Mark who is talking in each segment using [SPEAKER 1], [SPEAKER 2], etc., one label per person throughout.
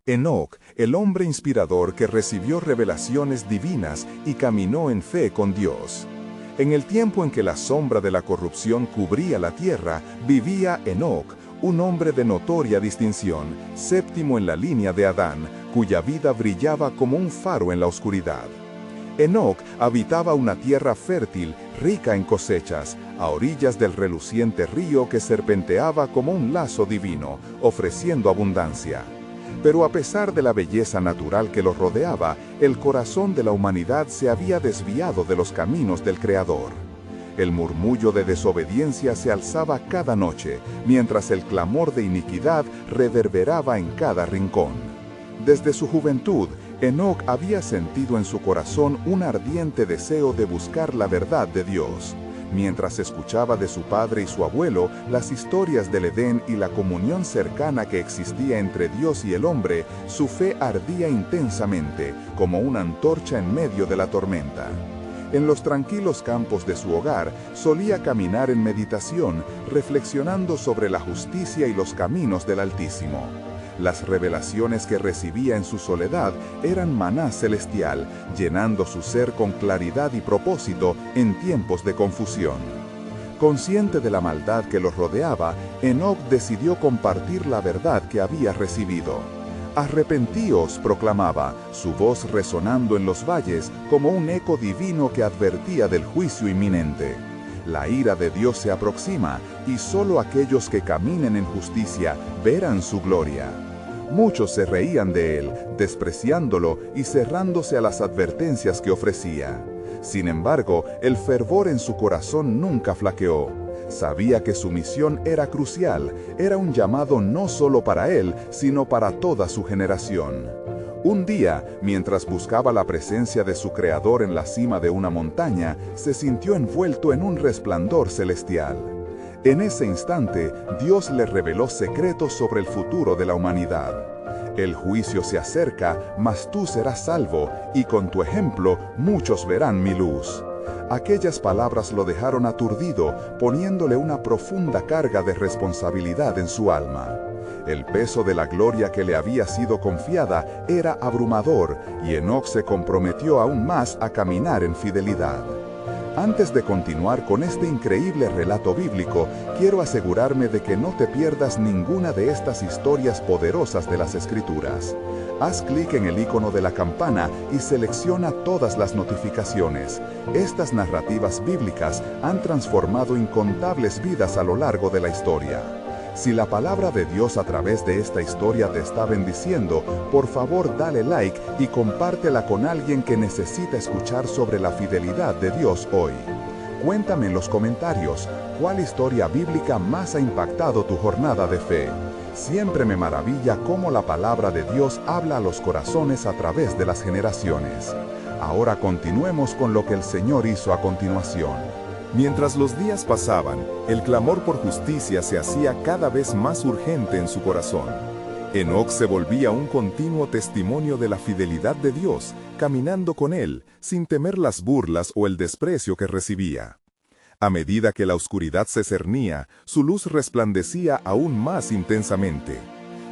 [SPEAKER 1] Enoc, el hombre inspirador que recibió revelaciones divinas y caminó en fe con Dios. En el tiempo en que la sombra de la corrupción cubría la tierra, vivía Enoc, un hombre de notoria distinción, séptimo en la línea de Adán, cuya vida brillaba como un faro en la oscuridad. Enoc habitaba una tierra fértil, rica en cosechas, a orillas del reluciente río que serpenteaba como un lazo divino, ofreciendo abundancia. Pero a pesar de la belleza natural que lo rodeaba, el corazón de la humanidad se había desviado de los caminos del Creador. El murmullo de desobediencia se alzaba cada noche, mientras el clamor de iniquidad reverberaba en cada rincón. Desde su juventud, Enoc había sentido en su corazón un ardiente deseo de buscar la verdad de Dios. Mientras escuchaba de su padre y su abuelo las historias del Edén y la comunión cercana que existía entre Dios y el hombre, su fe ardía intensamente, como una antorcha en medio de la tormenta. En los tranquilos campos de su hogar, solía caminar en meditación, reflexionando sobre la justicia y los caminos del Altísimo. Las revelaciones que recibía en su soledad eran maná celestial, llenando su ser con claridad y propósito en tiempos de confusión. Consciente de la maldad que los rodeaba, Enoc decidió compartir la verdad que había recibido. «Arrepentíos», proclamaba, su voz resonando en los valles como un eco divino que advertía del juicio inminente. La ira de Dios se aproxima, y solo aquellos que caminen en justicia verán su gloria. Muchos se reían de él, despreciándolo y cerrándose a las advertencias que ofrecía. Sin embargo, el fervor en su corazón nunca flaqueó. Sabía que su misión era crucial, era un llamado no solo para él, sino para toda su generación. Un día, mientras buscaba la presencia de su Creador en la cima de una montaña, se sintió envuelto en un resplandor celestial. En ese instante, Dios le reveló secretos sobre el futuro de la humanidad. El juicio se acerca, mas tú serás salvo, y con tu ejemplo muchos verán mi luz. Aquellas palabras lo dejaron aturdido, poniéndole una profunda carga de responsabilidad en su alma. El peso de la gloria que le había sido confiada era abrumador, y Enoc se comprometió aún más a caminar en fidelidad. Antes de continuar con este increíble relato bíblico, quiero asegurarme de que no te pierdas ninguna de estas historias poderosas de las Escrituras. Haz clic en el icono de la campana y selecciona todas las notificaciones. Estas narrativas bíblicas han transformado incontables vidas a lo largo de la historia. Si la palabra de Dios a través de esta historia te está bendiciendo, por favor dale like y compártela con alguien que necesita escuchar sobre la fidelidad de Dios hoy. Cuéntame en los comentarios, ¿cuál historia bíblica más ha impactado tu jornada de fe? Siempre me maravilla cómo la palabra de Dios habla a los corazones a través de las generaciones. Ahora continuemos con lo que el Señor hizo a continuación. Mientras los días pasaban, el clamor por justicia se hacía cada vez más urgente en su corazón. Enoc se volvía un continuo testimonio de la fidelidad de Dios, caminando con él, sin temer las burlas o el desprecio que recibía. A medida que la oscuridad se cernía, su luz resplandecía aún más intensamente.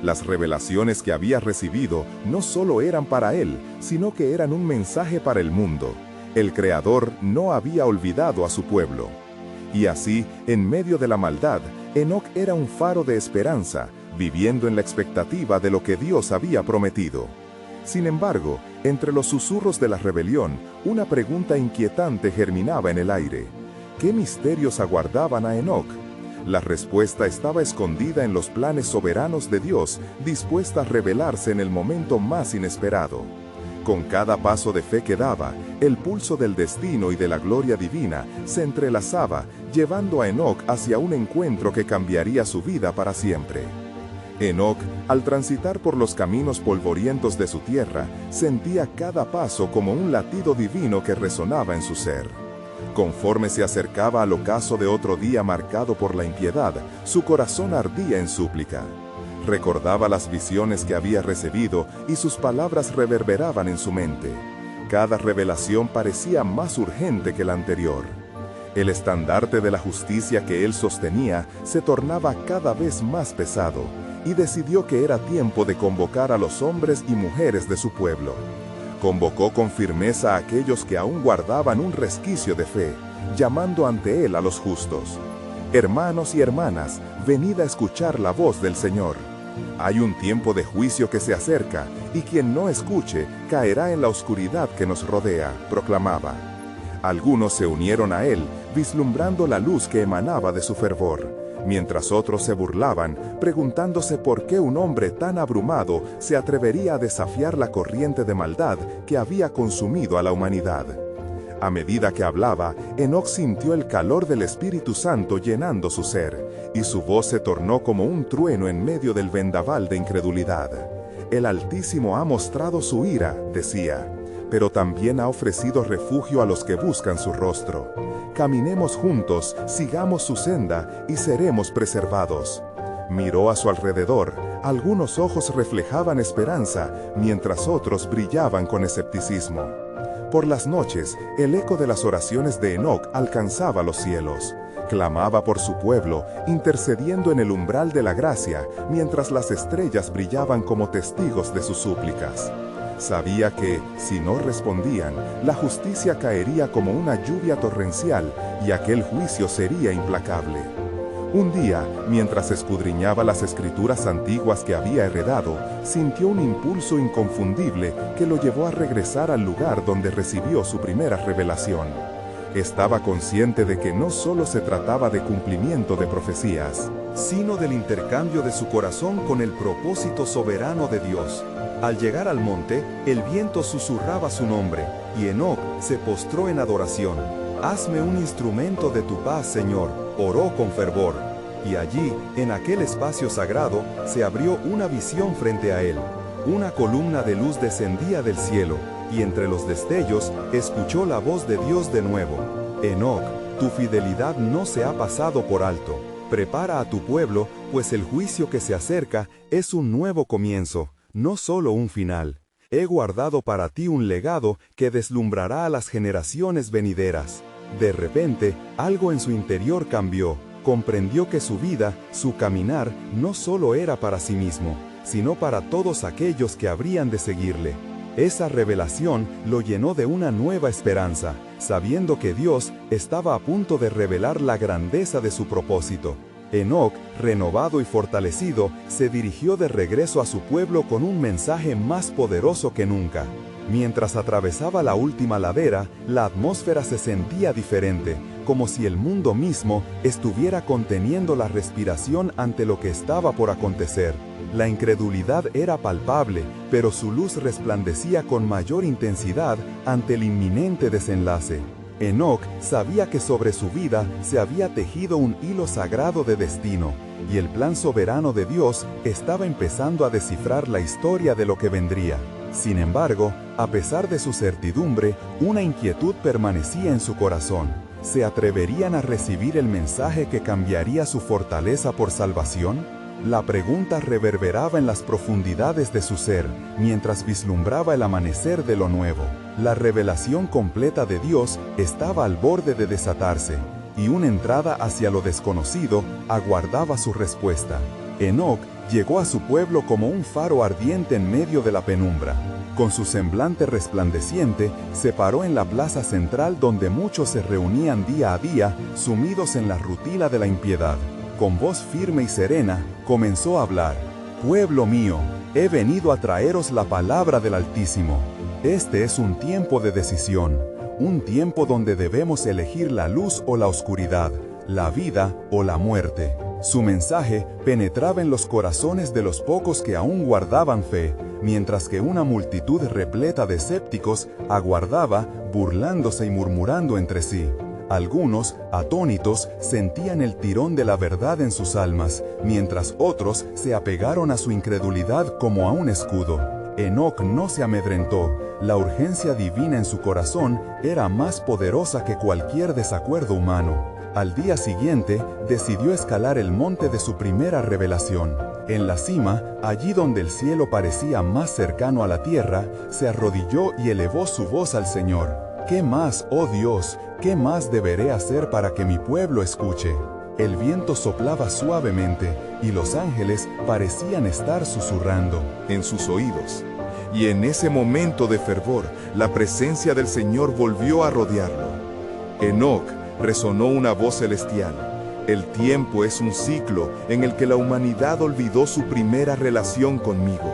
[SPEAKER 1] Las revelaciones que había recibido no solo eran para él, sino que eran un mensaje para el mundo. El Creador no había olvidado a su pueblo. Y así, en medio de la maldad, Enoc era un faro de esperanza, viviendo en la expectativa de lo que Dios había prometido. Sin embargo, entre los susurros de la rebelión, una pregunta inquietante germinaba en el aire. ¿Qué misterios aguardaban a Enoc? La respuesta estaba escondida en los planes soberanos de Dios, dispuesta a revelarse en el momento más inesperado. Con cada paso de fe que daba, el pulso del destino y de la gloria divina se entrelazaba, llevando a Enoc hacia un encuentro que cambiaría su vida para siempre. Enoc, al transitar por los caminos polvorientos de su tierra, sentía cada paso como un latido divino que resonaba en su ser. Conforme se acercaba al ocaso de otro día marcado por la impiedad, su corazón ardía en súplica. Recordaba las visiones que había recibido y sus palabras reverberaban en su mente. Cada revelación parecía más urgente que la anterior. El estandarte de la justicia que él sostenía se tornaba cada vez más pesado, y decidió que era tiempo de convocar a los hombres y mujeres de su pueblo. Convocó con firmeza a aquellos que aún guardaban un resquicio de fe, llamando ante él a los justos. Hermanos y hermanas, venid a escuchar la voz del Señor. Hay un tiempo de juicio que se acerca, y quien no escuche caerá en la oscuridad que nos rodea, proclamaba. Algunos se unieron a él, vislumbrando la luz que emanaba de su fervor, mientras otros se burlaban, preguntándose por qué un hombre tan abrumado se atrevería a desafiar la corriente de maldad que había consumido a la humanidad. A medida que hablaba, Enoc sintió el calor del Espíritu Santo llenando su ser, y su voz se tornó como un trueno en medio del vendaval de incredulidad. El Altísimo ha mostrado su ira, decía, pero también ha ofrecido refugio a los que buscan su rostro. Caminemos juntos, sigamos su senda y seremos preservados. Miró a su alrededor, algunos ojos reflejaban esperanza, mientras otros brillaban con escepticismo. Por las noches, el eco de las oraciones de Enoc alcanzaba los cielos. Clamaba por su pueblo, intercediendo en el umbral de la gracia, mientras las estrellas brillaban como testigos de sus súplicas. Sabía que, si no respondían, la justicia caería como una lluvia torrencial y aquel juicio sería implacable. Un día, mientras escudriñaba las escrituras antiguas que había heredado, sintió un impulso inconfundible que lo llevó a regresar al lugar donde recibió su primera revelación. Estaba consciente de que no solo se trataba de cumplimiento de profecías, sino del intercambio de su corazón con el propósito soberano de Dios. Al llegar al monte, el viento susurraba su nombre, y Enoc se postró en adoración. «Hazme un instrumento de tu paz, Señor», oró con fervor. Y allí, en aquel espacio sagrado, se abrió una visión frente a él. Una columna de luz descendía del cielo, y entre los destellos, escuchó la voz de Dios de nuevo. «Enoc, tu fidelidad no se ha pasado por alto. Prepara a tu pueblo, pues el juicio que se acerca es un nuevo comienzo, no solo un final. He guardado para ti un legado que deslumbrará a las generaciones venideras». De repente, algo en su interior cambió. Comprendió que su vida, su caminar, no solo era para sí mismo, sino para todos aquellos que habrían de seguirle. Esa revelación lo llenó de una nueva esperanza, sabiendo que Dios estaba a punto de revelar la grandeza de su propósito. Enoc, renovado y fortalecido, se dirigió de regreso a su pueblo con un mensaje más poderoso que nunca. Mientras atravesaba la última ladera, la atmósfera se sentía diferente, como si el mundo mismo estuviera conteniendo la respiración ante lo que estaba por acontecer. La incredulidad era palpable, pero su luz resplandecía con mayor intensidad ante el inminente desenlace. Enoc sabía que sobre su vida se había tejido un hilo sagrado de destino, y el plan soberano de Dios estaba empezando a descifrar la historia de lo que vendría. Sin embargo, a pesar de su certidumbre, una inquietud permanecía en su corazón. ¿Se atreverían a recibir el mensaje que cambiaría su fortaleza por salvación? La pregunta reverberaba en las profundidades de su ser, mientras vislumbraba el amanecer de lo nuevo. La revelación completa de Dios estaba al borde de desatarse, y una entrada hacia lo desconocido aguardaba su respuesta. Enoc llegó a su pueblo como un faro ardiente en medio de la penumbra. Con su semblante resplandeciente, se paró en la plaza central donde muchos se reunían día a día, sumidos en la rutina de la impiedad. Con voz firme y serena, comenzó a hablar. «Pueblo mío, he venido a traeros la palabra del Altísimo. Este es un tiempo de decisión, un tiempo donde debemos elegir la luz o la oscuridad, la vida o la muerte». Su mensaje penetraba en los corazones de los pocos que aún guardaban fe, mientras que una multitud repleta de escépticos aguardaba, burlándose y murmurando entre sí. Algunos, atónitos, sentían el tirón de la verdad en sus almas, mientras otros se apegaron a su incredulidad como a un escudo. Enoc no se amedrentó. La urgencia divina en su corazón era más poderosa que cualquier desacuerdo humano. Al día siguiente, decidió escalar el monte de su primera revelación. En la cima, allí donde el cielo parecía más cercano a la tierra, se arrodilló y elevó su voz al Señor. «¿Qué más, oh Dios? ¿Qué más deberé hacer para que mi pueblo escuche?»
[SPEAKER 2] El viento soplaba suavemente y los ángeles parecían estar susurrando
[SPEAKER 1] en sus oídos. Y en ese momento de fervor, la presencia del Señor volvió a rodearlo. Enoc resonó una voz celestial. El tiempo es un ciclo en el que la humanidad olvidó su primera relación conmigo.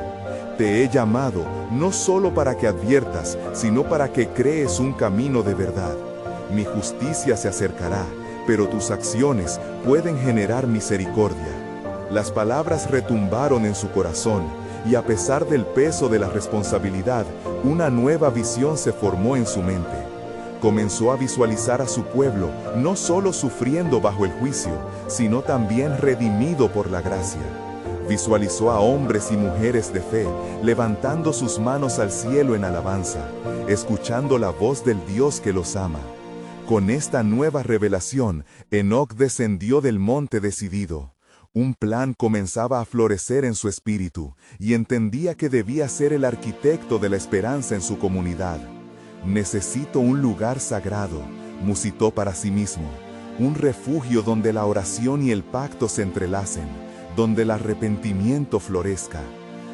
[SPEAKER 1] Te he llamado no solo para que adviertas, sino para que crees un camino de verdad. Mi justicia se acercará, pero tus acciones pueden generar misericordia. Las palabras retumbaron en su corazón, y a pesar del peso de la responsabilidad, una nueva visión se formó en su mente. Comenzó a visualizar a su pueblo, no solo sufriendo bajo el juicio, sino también redimido por la gracia. Visualizó a hombres y mujeres de fe, levantando sus manos al cielo en alabanza, escuchando la voz del Dios que los ama. Con esta nueva revelación, Enoc descendió del monte decidido. Un plan comenzaba a florecer en su espíritu, y entendía que debía ser el arquitecto de la esperanza en su comunidad. Necesito un lugar sagrado, musitó para sí mismo, un refugio donde la oración y el pacto se entrelacen, donde el arrepentimiento florezca.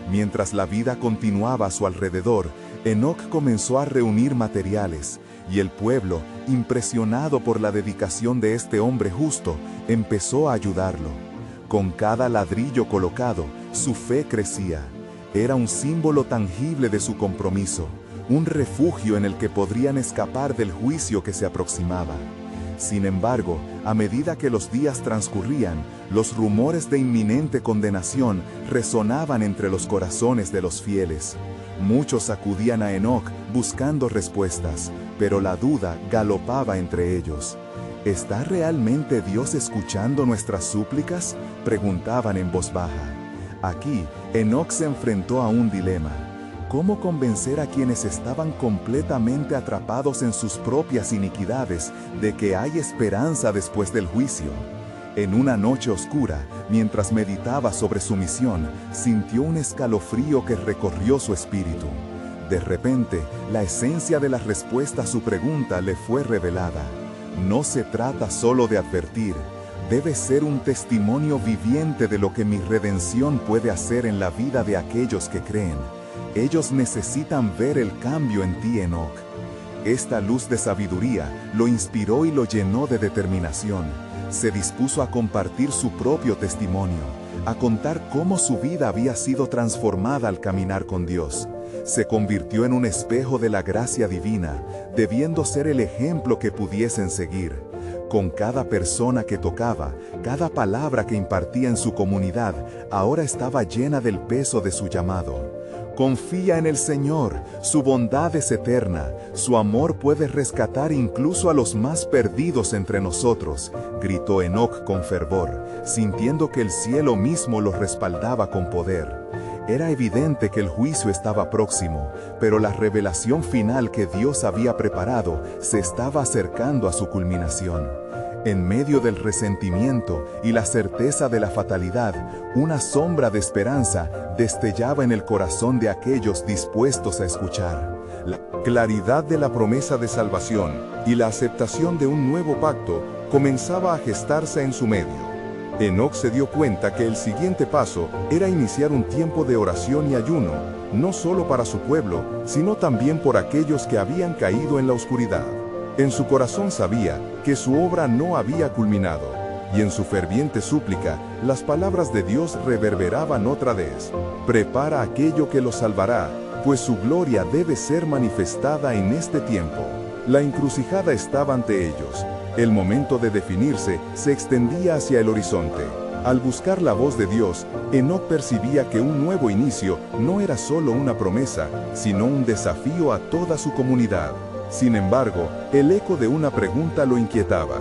[SPEAKER 1] Mientras la vida continuaba a su alrededor, Enoc comenzó a reunir materiales, y el pueblo, impresionado por la dedicación de este hombre justo, empezó a ayudarlo. Con cada ladrillo colocado, su fe crecía. Era un símbolo tangible de su compromiso, un refugio en el que podrían escapar del juicio que se aproximaba. Sin embargo, a medida que los días transcurrían, los rumores de inminente condenación resonaban entre los corazones de los fieles. Muchos acudían a Enoc buscando respuestas, pero la duda galopaba entre ellos. ¿Está realmente Dios escuchando nuestras súplicas?, preguntaban en voz baja. Aquí, Enoc se enfrentó a un dilema. ¿Cómo convencer a quienes estaban completamente atrapados en sus propias iniquidades de que hay esperanza después del juicio? En una noche oscura, mientras meditaba sobre su misión, sintió un escalofrío que recorrió su espíritu. De repente, la esencia de la respuesta a su pregunta le fue revelada. No se trata solo de advertir, debe ser un testimonio viviente de lo que mi redención puede hacer en la vida de aquellos que creen. Ellos necesitan ver el cambio en ti, Enoc. Esta luz de sabiduría lo inspiró y lo llenó de determinación. Se dispuso a compartir su propio testimonio, a contar cómo su vida había sido transformada al caminar con Dios. Se convirtió en un espejo de la gracia divina, debiendo ser el ejemplo que pudiesen seguir. Con cada persona que tocaba, cada palabra que impartía en su comunidad, ahora estaba llena del peso de su llamado. Confía en el Señor, su bondad es eterna, su amor puede rescatar incluso a los más perdidos entre nosotros, gritó Enoc con fervor, sintiendo que el cielo mismo lo respaldaba con poder. Era evidente que el juicio estaba próximo, pero la revelación final que Dios había preparado se estaba acercando a su culminación. En medio del resentimiento y la certeza de la fatalidad, una sombra de esperanza destellaba en el corazón de aquellos dispuestos a escuchar. La claridad de la promesa de salvación y la aceptación de un nuevo pacto comenzaba a gestarse en su medio. Enoc se dio cuenta que el siguiente paso era iniciar un tiempo de oración y ayuno, no solo para su pueblo, sino también por aquellos que habían caído en la oscuridad. En su corazón sabía que su obra no había culminado, y en su ferviente súplica, las palabras de Dios reverberaban otra vez. Prepara aquello que los salvará, pues su gloria debe ser manifestada en este tiempo. La encrucijada estaba ante ellos. El momento de definirse se extendía hacia el horizonte. Al buscar la voz de Dios, Enoc percibía que un nuevo inicio no era solo una promesa, sino un desafío a toda su comunidad. Sin embargo, el eco de una pregunta lo inquietaba.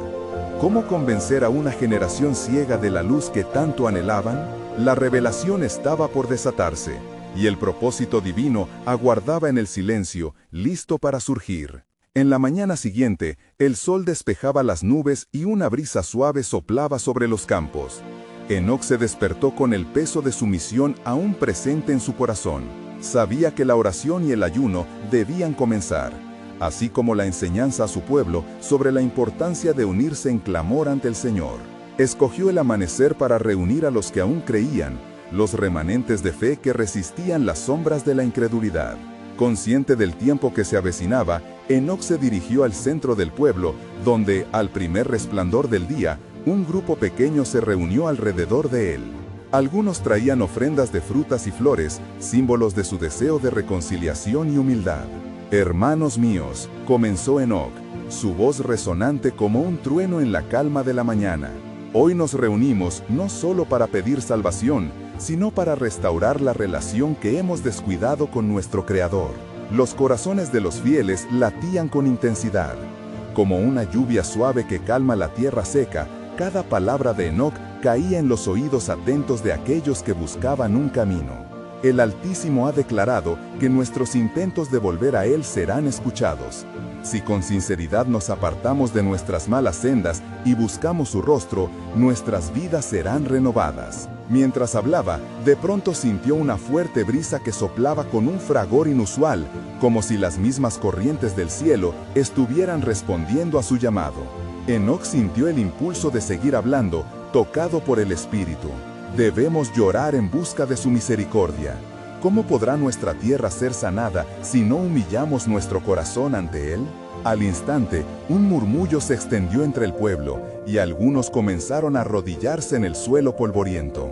[SPEAKER 1] ¿Cómo convencer a una generación ciega de la luz que tanto anhelaban? La revelación estaba por desatarse, y el propósito divino aguardaba en el silencio, listo para surgir. En la mañana siguiente, el sol despejaba las nubes y una brisa suave soplaba sobre los campos. Enoc se despertó con el peso de su misión aún presente en su corazón. Sabía que la oración y el ayuno debían comenzar, así como la enseñanza a su pueblo sobre la importancia de unirse en clamor ante el Señor. Escogió el amanecer para reunir a los que aún creían, los remanentes de fe que resistían las sombras de la incredulidad. Consciente del tiempo que se avecinaba, Enoc se dirigió al centro del pueblo, donde, al primer resplandor del día, un grupo pequeño se reunió alrededor de él. Algunos traían ofrendas de frutas y flores, símbolos de su deseo de reconciliación y humildad. «Hermanos míos», comenzó Enoc, su voz resonante como un trueno en la calma de la mañana. «Hoy nos reunimos no solo para pedir salvación, sino para restaurar la relación que hemos descuidado con nuestro Creador». Los corazones de los fieles latían con intensidad. Como una lluvia suave que calma la tierra seca, cada palabra de Enoc caía en los oídos atentos de aquellos que buscaban un camino. El Altísimo ha declarado que nuestros intentos de volver a Él serán escuchados. Si con sinceridad nos apartamos de nuestras malas sendas y buscamos su rostro, nuestras vidas serán renovadas. Mientras hablaba, de pronto sintió una fuerte brisa que soplaba con un fragor inusual, como si las mismas corrientes del cielo estuvieran respondiendo a su llamado. Enoc sintió el impulso de seguir hablando, tocado por el Espíritu. Debemos llorar en busca de su misericordia. ¿Cómo podrá nuestra tierra ser sanada si no humillamos nuestro corazón ante Él? Al instante, un murmullo se extendió entre el pueblo, y algunos comenzaron a arrodillarse en el suelo polvoriento.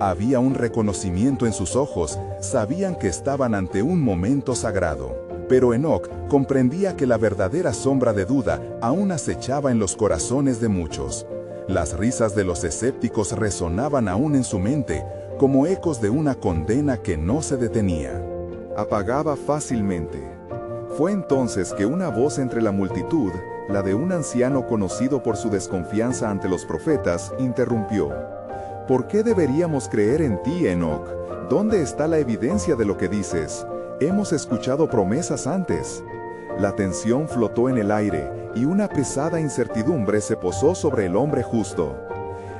[SPEAKER 1] Había un reconocimiento en sus ojos, sabían que estaban ante un momento sagrado. Pero Enoc comprendía que la verdadera sombra de duda aún acechaba en los corazones de muchos. Las risas de los escépticos resonaban aún en su mente, como ecos de una condena que no se detenía. Apagaba fácilmente. Fue entonces que una voz entre la multitud, la de un anciano conocido por su desconfianza ante los profetas, interrumpió. ¿Por qué deberíamos creer en ti, Enoc? ¿Dónde está la evidencia de lo que dices? Hemos escuchado promesas antes. La tensión flotó en el aire, y una pesada incertidumbre se posó sobre el hombre justo.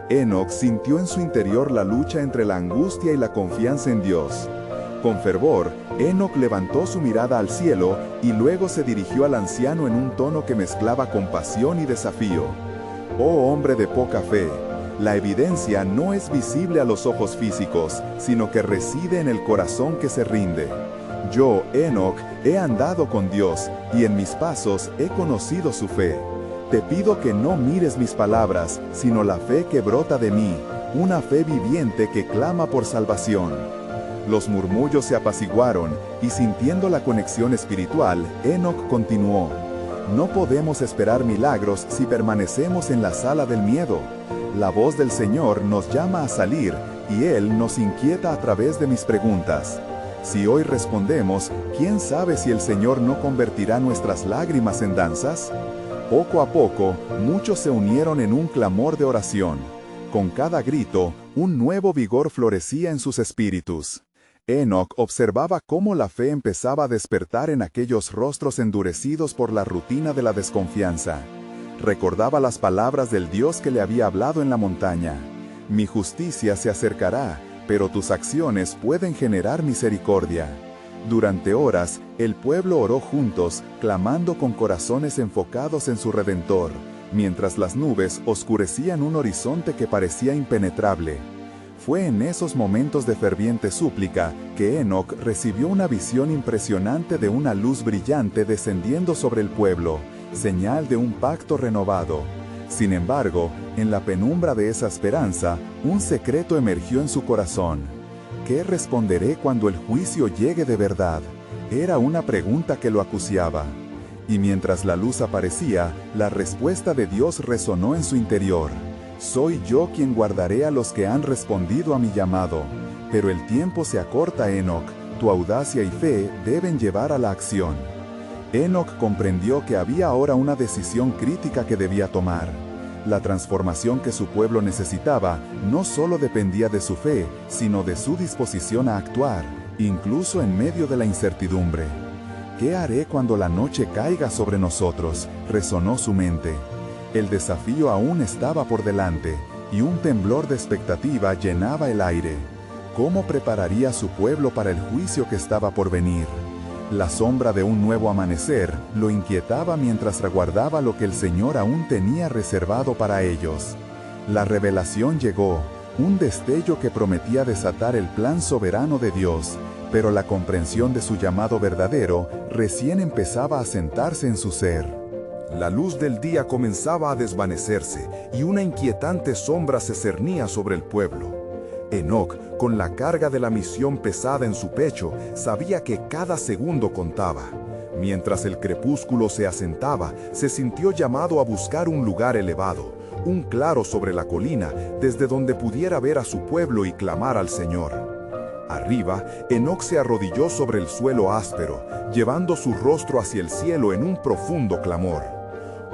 [SPEAKER 1] Enoc sintió en su interior la lucha entre la angustia y la confianza en Dios. Con fervor, Enoc levantó su mirada al cielo y luego se dirigió al anciano en un tono que mezclaba compasión y desafío. «Oh hombre de poca fe, la evidencia no es visible a los ojos físicos, sino que reside en el corazón que se rinde. Yo, Enoc, he andado con Dios, y en mis pasos he conocido su fe. Te pido que no mires mis palabras, sino la fe que brota de mí, una fe viviente que clama por salvación». Los murmullos se apaciguaron, y sintiendo la conexión espiritual, Enoc continuó. «No podemos esperar milagros si permanecemos en la sala del miedo. La voz del Señor nos llama a salir, y Él nos inquieta a través de mis preguntas. Si hoy respondemos, ¿quién sabe si el Señor no convertirá nuestras lágrimas en danzas?» Poco a poco, muchos se unieron en un clamor de oración. Con cada grito, un nuevo vigor florecía en sus espíritus. Enoc observaba cómo la fe empezaba a despertar en aquellos rostros endurecidos por la rutina de la desconfianza. Recordaba las palabras del Dios que le había hablado en la montaña. «Mi justicia se acercará, pero tus acciones pueden generar misericordia». Durante horas, el pueblo oró juntos, clamando con corazones enfocados en su Redentor, mientras las nubes oscurecían un horizonte que parecía impenetrable. Fue en esos momentos de ferviente súplica que Enoc recibió una visión impresionante de una luz brillante descendiendo sobre el pueblo, señal de un pacto renovado. Sin embargo, en la penumbra de esa esperanza, un secreto emergió en su corazón. ¿Qué responderé cuando el juicio llegue de verdad? Era una pregunta que lo acuciaba. Y mientras la luz aparecía, la respuesta de Dios resonó en su interior. «Soy yo quien guardaré a los que han respondido a mi llamado. Pero el tiempo se acorta, Enoc, tu audacia y fe deben llevar a la acción». Enoc comprendió que había ahora una decisión crítica que debía tomar. La transformación que su pueblo necesitaba no solo dependía de su fe, sino de su disposición a actuar, incluso en medio de la incertidumbre. «¿Qué haré cuando la noche caiga sobre nosotros?», resonó su mente. El desafío aún estaba por delante, y un temblor de expectativa llenaba el aire. ¿Cómo prepararía su pueblo para el juicio que estaba por venir? La sombra de un nuevo amanecer lo inquietaba mientras aguardaba lo que el Señor aún tenía reservado para ellos.
[SPEAKER 2] La revelación llegó, un destello que prometía desatar el plan soberano de Dios, pero la comprensión de su llamado verdadero recién empezaba a sentarse en su ser.
[SPEAKER 1] La luz del día comenzaba a desvanecerse y una inquietante sombra se cernía sobre el pueblo. Enoc, con la carga de la misión pesada en su pecho, sabía que cada segundo contaba. Mientras el crepúsculo se asentaba, se sintió llamado a buscar un lugar elevado, un claro sobre la colina, desde donde pudiera ver a su pueblo y clamar al Señor. Arriba, Enoc se arrodilló sobre el suelo áspero, llevando su rostro hacia el cielo en un profundo clamor.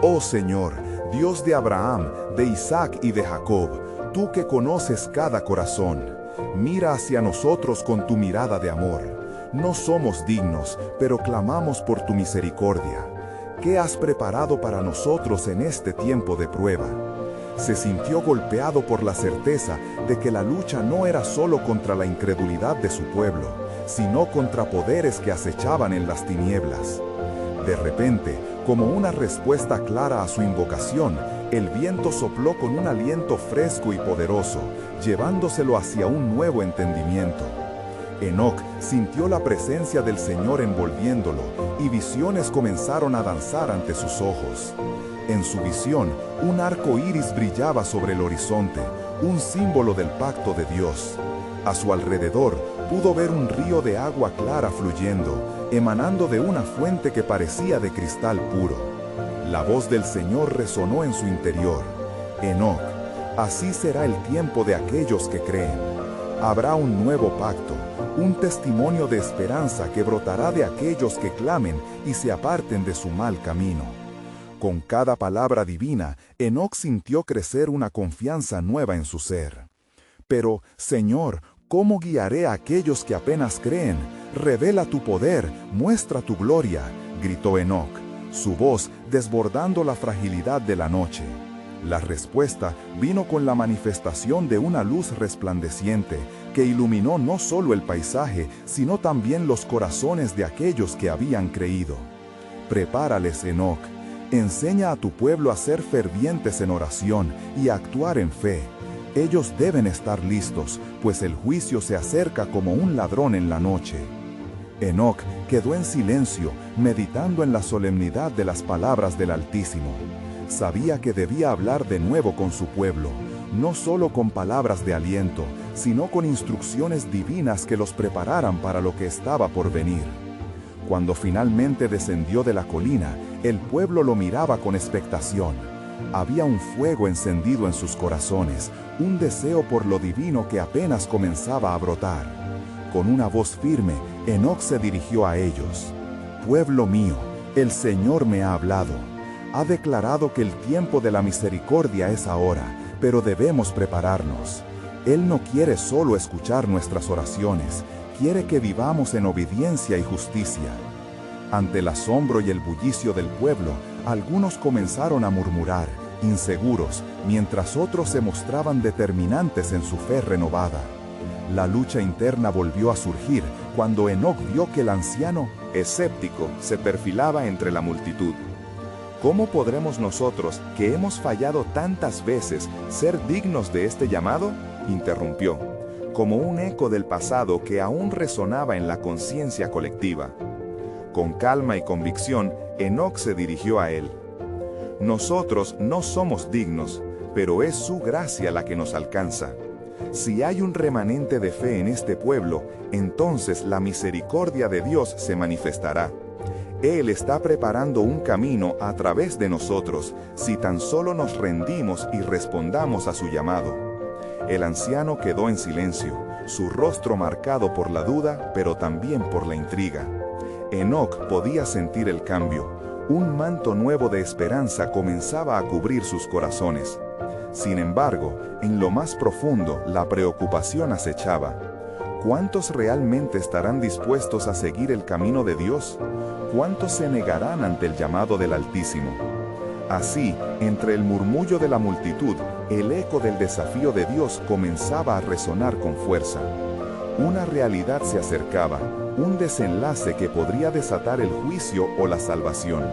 [SPEAKER 1] Oh Señor, Dios de Abraham, de Isaac y de Jacob, tú que conoces cada corazón, mira hacia nosotros con tu mirada de amor. No somos dignos, pero clamamos por tu misericordia. ¿Qué has preparado para nosotros en este tiempo de prueba? Se sintió golpeado por la certeza de que la lucha no era solo contra la incredulidad de su pueblo, sino contra poderes que acechaban en las tinieblas. De repente, como una respuesta clara a su invocación, el viento sopló con un aliento fresco y poderoso, llevándoselo hacia un nuevo entendimiento. Enoc sintió la presencia del Señor envolviéndolo, y visiones comenzaron a danzar ante sus ojos. En su visión, un arco iris brillaba sobre el horizonte, un símbolo del pacto de Dios. A su alrededor, pudo ver un río de agua clara fluyendo, emanando de una fuente que parecía de cristal puro. La voz del Señor resonó en su interior. Enoc, así será el tiempo de aquellos que creen. Habrá un nuevo pacto, un testimonio de esperanza que brotará de aquellos que clamen y se aparten de su mal camino. Con cada palabra divina, Enoc sintió crecer una confianza nueva en su ser. Pero, Señor, ¿cómo guiaré a aquellos que apenas creen? Revela tu poder, muestra tu gloria, gritó Enoc, su voz desbordando la fragilidad de la noche. La respuesta vino con la manifestación de una luz resplandeciente que iluminó no solo el paisaje, sino también los corazones de aquellos que habían creído. Prepárales, Enoc. Enseña a tu pueblo a ser fervientes en oración y a actuar en fe. Ellos deben estar listos, pues el juicio se acerca como un ladrón en la noche. Enoc quedó en silencio, meditando en la solemnidad de las palabras del Altísimo. Sabía que debía hablar de nuevo con su pueblo, no solo con palabras de aliento, sino con instrucciones divinas que los prepararan para lo que estaba por venir. Cuando finalmente descendió de la colina, el pueblo lo miraba con expectación. Había un fuego encendido en sus corazones, un deseo por lo divino que apenas comenzaba a brotar. Con una voz firme, Enoc se dirigió a ellos. Pueblo mío, el Señor me ha hablado. Ha declarado que el tiempo de la misericordia es ahora, pero debemos prepararnos. Él no quiere solo escuchar nuestras oraciones, quiere que vivamos en obediencia y justicia. Ante el asombro y el bullicio del pueblo, algunos comenzaron a murmurar, inseguros, mientras otros se mostraban determinantes en su fe renovada. La lucha interna volvió a surgir cuando Enoc vio que el anciano, escéptico, se perfilaba entre la multitud. ¿Cómo podremos nosotros, que hemos fallado tantas veces, ser dignos de este llamado?, interrumpió, como un eco del pasado que aún resonaba en la conciencia colectiva. Con calma y convicción, Enoc se dirigió a él. Nosotros no somos dignos, pero es su gracia la que nos alcanza. Si hay un remanente de fe en este pueblo, entonces la misericordia de Dios se manifestará. Él está preparando un camino a través de nosotros, si tan solo nos rendimos y respondamos a su llamado. El anciano quedó en silencio, su rostro marcado por la duda, pero también por la intriga. Enoc podía sentir el cambio. Un manto nuevo de esperanza comenzaba a cubrir sus corazones. Sin embargo, en lo más profundo, la preocupación acechaba. ¿Cuántos realmente estarán dispuestos a seguir el camino de Dios? ¿Cuántos se negarán ante el llamado del Altísimo? Así, entre el murmullo de la multitud, el eco del desafío de Dios comenzaba a resonar con fuerza. Una realidad se acercaba, un desenlace que podría desatar el juicio o la salvación.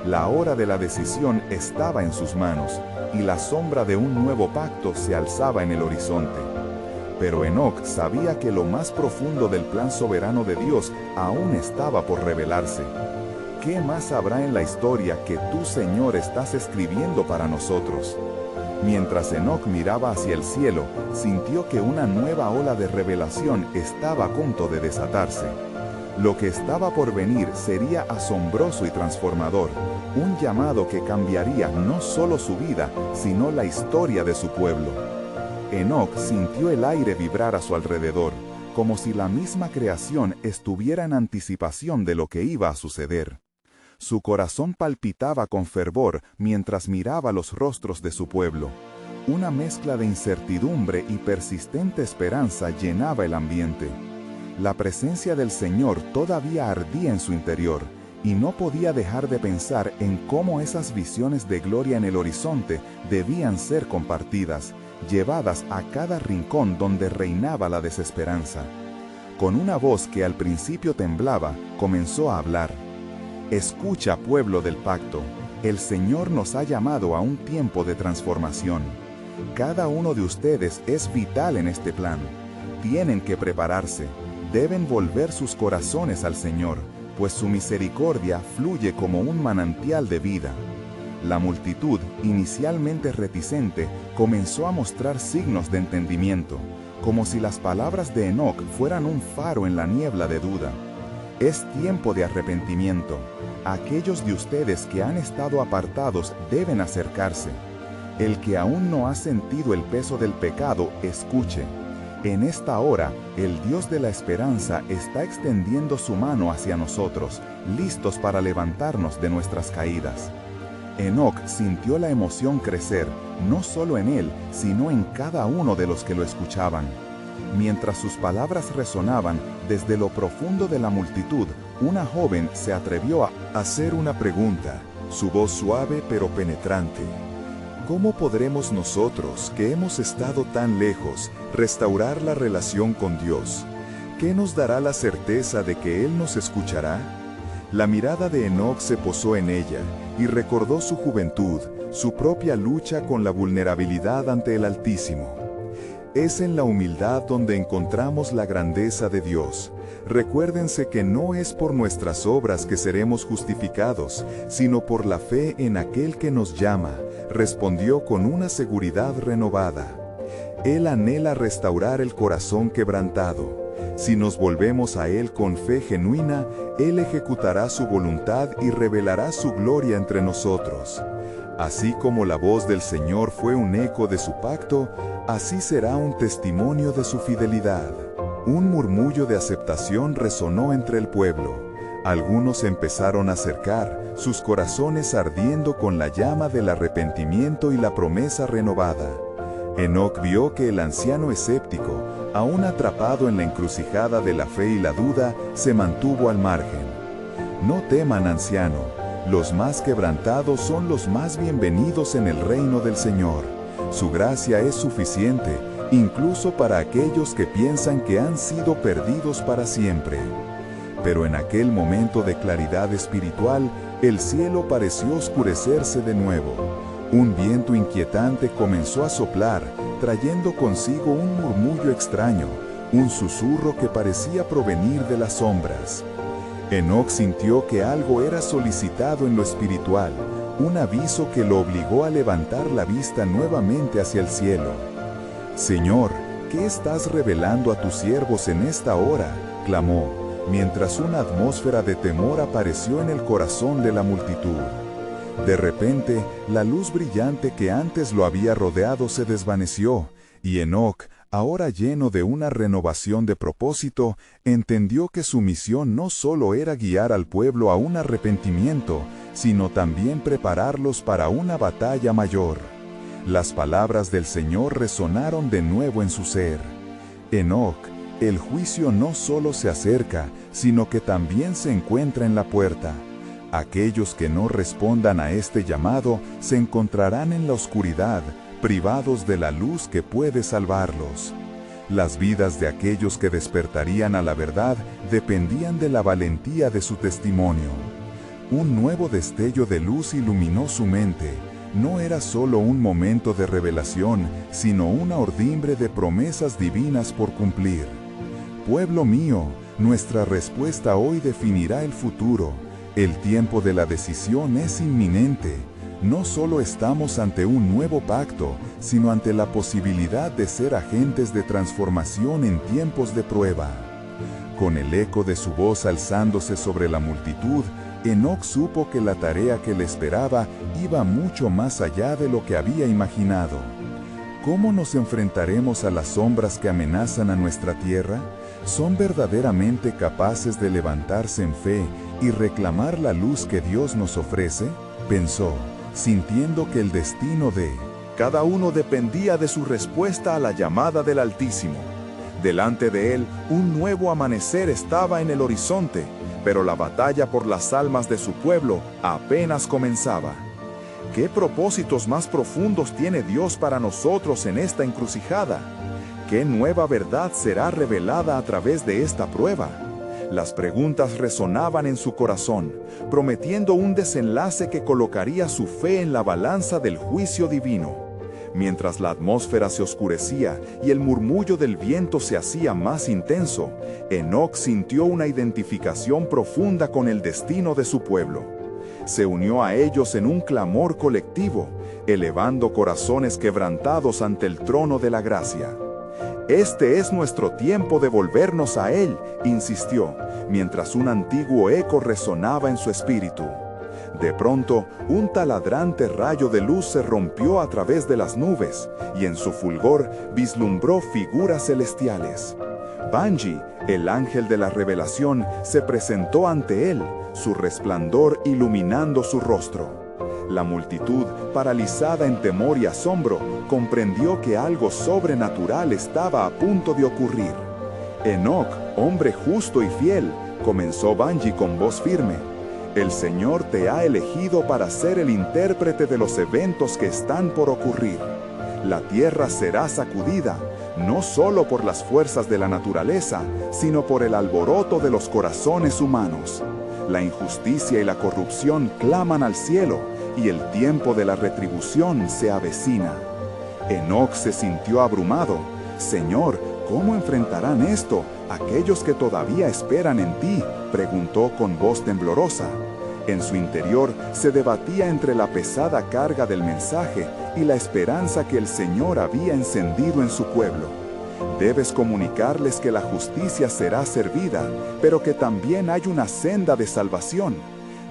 [SPEAKER 1] La hora de la decisión estaba en sus manos,
[SPEAKER 2] y la sombra de un nuevo pacto se alzaba en el horizonte. Pero Enoc sabía que lo más profundo del plan soberano de Dios aún estaba por revelarse. ¿Qué más habrá en la historia que tú, Señor, estás escribiendo para nosotros? Mientras Enoc miraba hacia el cielo, sintió que una nueva ola de revelación estaba a punto de desatarse. Lo que estaba por venir sería asombroso y transformador, un llamado que cambiaría no solo su vida, sino la historia de su pueblo. Enoc sintió el aire vibrar a su alrededor, como si la misma creación estuviera en anticipación de lo que iba a suceder. Su corazón palpitaba con fervor mientras miraba los rostros de su pueblo. Una mezcla de incertidumbre y persistente esperanza llenaba el ambiente. La presencia del Señor todavía ardía en su interior, y no podía dejar de pensar en cómo esas visiones de gloria en el horizonte debían ser compartidas, llevadas a cada rincón donde reinaba la desesperanza. Con una voz que al principio temblaba, comenzó a hablar. Escucha, pueblo del pacto, el Señor nos ha llamado a un tiempo de transformación. Cada uno de ustedes es vital en este plan. Tienen que prepararse, deben volver sus corazones al Señor, pues su misericordia fluye como un manantial de vida. La multitud, inicialmente reticente, comenzó a mostrar signos de entendimiento, como si las palabras de Enoc fueran un faro en la niebla de duda. Es tiempo de arrepentimiento. Aquellos de ustedes que han estado apartados deben acercarse. El que aún no ha sentido el peso del pecado, escuche. En esta hora, el Dios de la esperanza está extendiendo su mano hacia nosotros, listos para levantarnos de nuestras caídas. Enoc sintió la emoción crecer, no solo en él, sino en cada uno de los que lo escuchaban. Mientras sus palabras resonaban desde lo profundo de la multitud, una joven se atrevió a hacer una pregunta, su voz suave pero penetrante. ¿Cómo podremos nosotros, que hemos estado tan lejos, restaurar la relación con Dios? ¿Qué nos dará la certeza de que Él nos escuchará? La mirada de Enoc se posó en ella y recordó su juventud, su propia lucha con la vulnerabilidad ante el Altísimo. Es en la humildad donde encontramos la grandeza de Dios. Recuérdense que no es por nuestras obras que seremos justificados, sino por la fe en aquel que nos llama, respondió con una seguridad renovada. Él anhela restaurar el corazón quebrantado. Si nos volvemos a Él con fe genuina, Él ejecutará su voluntad y revelará su gloria entre nosotros. Así como la voz del Señor fue un eco de su pacto, así será un testimonio de su fidelidad. Un murmullo de aceptación resonó entre el pueblo. Algunos empezaron a acercar, sus corazones ardiendo con la llama del arrepentimiento y la promesa renovada. Enoc vio que el anciano escéptico, aún atrapado en la encrucijada de la fe y la duda, se mantuvo al margen. No teman, anciano. Los más quebrantados son los más bienvenidos en el reino del Señor. Su gracia es suficiente, incluso para aquellos que piensan que han sido perdidos para siempre. Pero en aquel momento de claridad espiritual, el cielo pareció oscurecerse de nuevo. Un viento inquietante comenzó a soplar, trayendo consigo un murmullo extraño, un susurro que parecía provenir de las sombras. Enoc sintió que algo era solicitado en lo espiritual, un aviso que lo obligó a levantar la vista nuevamente hacia el cielo. «Señor, ¿qué estás revelando a tus siervos en esta hora?», clamó, mientras una atmósfera de temor apareció en el corazón de la multitud. De repente, la luz brillante que antes lo había rodeado se desvaneció, y Enoc, ahora lleno de una renovación de propósito, entendió que su misión no solo era guiar al pueblo a un arrepentimiento, sino también prepararlos para una batalla mayor. Las palabras del Señor resonaron de nuevo en su ser. Enoc, el juicio no solo se acerca, sino que también se encuentra en la puerta. Aquellos que no respondan a este llamado se encontrarán en la oscuridad, privados de la luz que puede salvarlos. Las vidas de aquellos que despertarían a la verdad dependían de la valentía de su testimonio. Un nuevo destello de luz iluminó su mente, no era solo un momento de revelación, sino una ordimbre de promesas divinas por cumplir. Pueblo mío, nuestra respuesta hoy definirá el futuro. El tiempo de la decisión es inminente. No solo estamos ante un nuevo pacto, sino ante la posibilidad de ser agentes de transformación en tiempos de prueba. Con el eco de su voz alzándose sobre la multitud, Enoc supo que la tarea que le esperaba iba mucho más allá de lo que había imaginado. ¿Cómo nos enfrentaremos a las sombras que amenazan a nuestra tierra? ¿Son verdaderamente capaces de levantarse en fe y reclamar la luz que Dios nos ofrece? Pensó, sintiendo que el destino de
[SPEAKER 1] cada uno dependía de su respuesta a la llamada del Altísimo. Delante de él, un nuevo amanecer estaba en el horizonte, pero la batalla por las almas de su pueblo apenas comenzaba. ¿Qué propósitos más profundos tiene Dios para nosotros en esta encrucijada? ¿Qué nueva verdad será revelada a través de esta prueba? Las preguntas resonaban en su corazón, prometiendo un desenlace que colocaría su fe en la balanza del juicio divino. Mientras la atmósfera se oscurecía y el murmullo del viento se hacía más intenso, Enoc sintió una identificación profunda con el destino de su pueblo. Se unió a ellos en un clamor colectivo, elevando corazones quebrantados ante el trono de la gracia. «Este es nuestro tiempo de volvernos a Él», insistió, mientras un antiguo eco resonaba en su espíritu. De pronto, un taladrante rayo de luz se rompió a través de las nubes, y en su fulgor vislumbró figuras celestiales. Banji, el ángel de la revelación, se presentó ante él, su resplandor iluminando su rostro. La multitud, paralizada en temor y asombro, comprendió que algo sobrenatural estaba a punto de ocurrir. «Enoc, hombre justo y fiel», comenzó Banji con voz firme, «el Señor te ha elegido para ser el intérprete de los eventos que están por ocurrir. La tierra será sacudida, no solo por las fuerzas de la naturaleza, sino por el alboroto de los corazones humanos. La injusticia y la corrupción claman al cielo, y el tiempo de la retribución se avecina». Enoc se sintió abrumado. «Señor, ¿cómo enfrentarán esto aquellos que todavía esperan en ti?», preguntó con voz temblorosa. En su interior se debatía entre la pesada carga del mensaje y la esperanza que el Señor había encendido en su pueblo. «Debes comunicarles que la justicia será servida, pero que también hay una senda de salvación.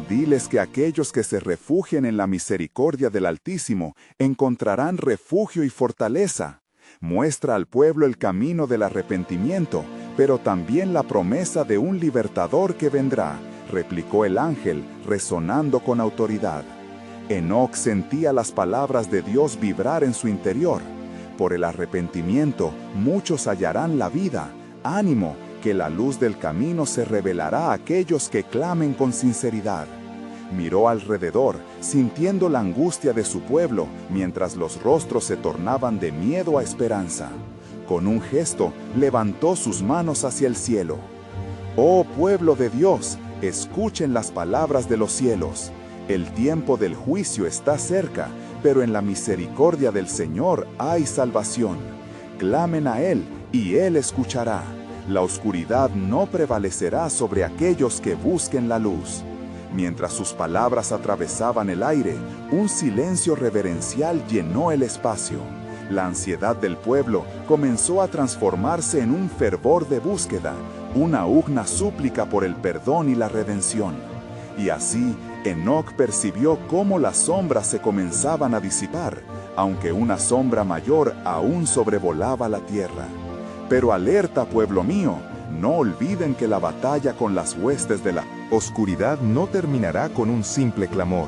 [SPEAKER 1] Diles que aquellos que se refugien en la misericordia del Altísimo encontrarán refugio y fortaleza. Muestra al pueblo el camino del arrepentimiento, pero también la promesa de un libertador que vendrá», replicó el ángel, resonando con autoridad. Enoc sentía las palabras de Dios vibrar en su interior. «Por el arrepentimiento, muchos hallarán la vida. Ánimo, que la luz del camino se revelará a aquellos que clamen con sinceridad». Miró alrededor, sintiendo la angustia de su pueblo, mientras los rostros se tornaban de miedo a esperanza. Con un gesto, levantó sus manos hacia el cielo. «Oh pueblo de Dios, escuchen las palabras de los cielos. El tiempo del juicio está cerca, pero en la misericordia del Señor hay salvación. Clamen a Él, y Él escuchará. La oscuridad no prevalecerá sobre aquellos que busquen la luz». Mientras sus palabras atravesaban el aire, un silencio reverencial llenó el espacio. La ansiedad del pueblo comenzó a transformarse en un fervor de búsqueda, una ugna súplica por el perdón y la redención. Y así, Enoc percibió cómo las sombras se comenzaban a disipar, aunque una sombra mayor aún sobrevolaba la tierra. «Pero alerta, pueblo mío, no olviden que la batalla con las huestes de la oscuridad no terminará con un simple clamor.